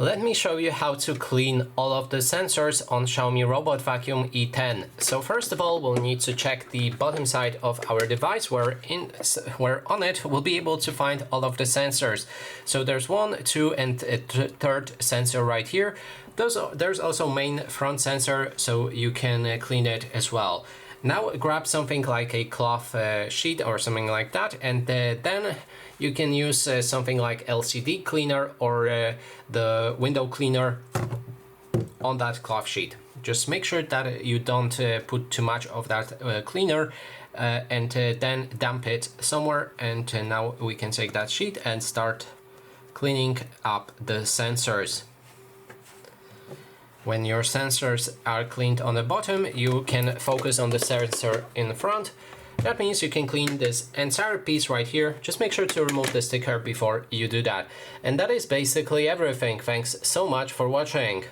Let me show you how to clean all of the sensors on Xiaomi Robot Vacuum E10. So first of all, we'll need to check the bottom side of our device where on it we'll be able to find all of the sensors. So there's 1, 2 and a third sensor right here. There's also main front sensor, so you can clean it as well. Now grab something like a cloth sheet or something like that, and then you can use something like LCD cleaner or the window cleaner on that cloth sheet. Just make sure that you don't put too much of that cleaner and then damp it somewhere, and now we can take that sheet and start cleaning up the sensors. When your sensors are cleaned on the bottom, you can focus on the sensor in front. That means you can clean this entire piece right here. Just make sure to remove the sticker before you do that. And that is basically everything. Thanks so much for watching.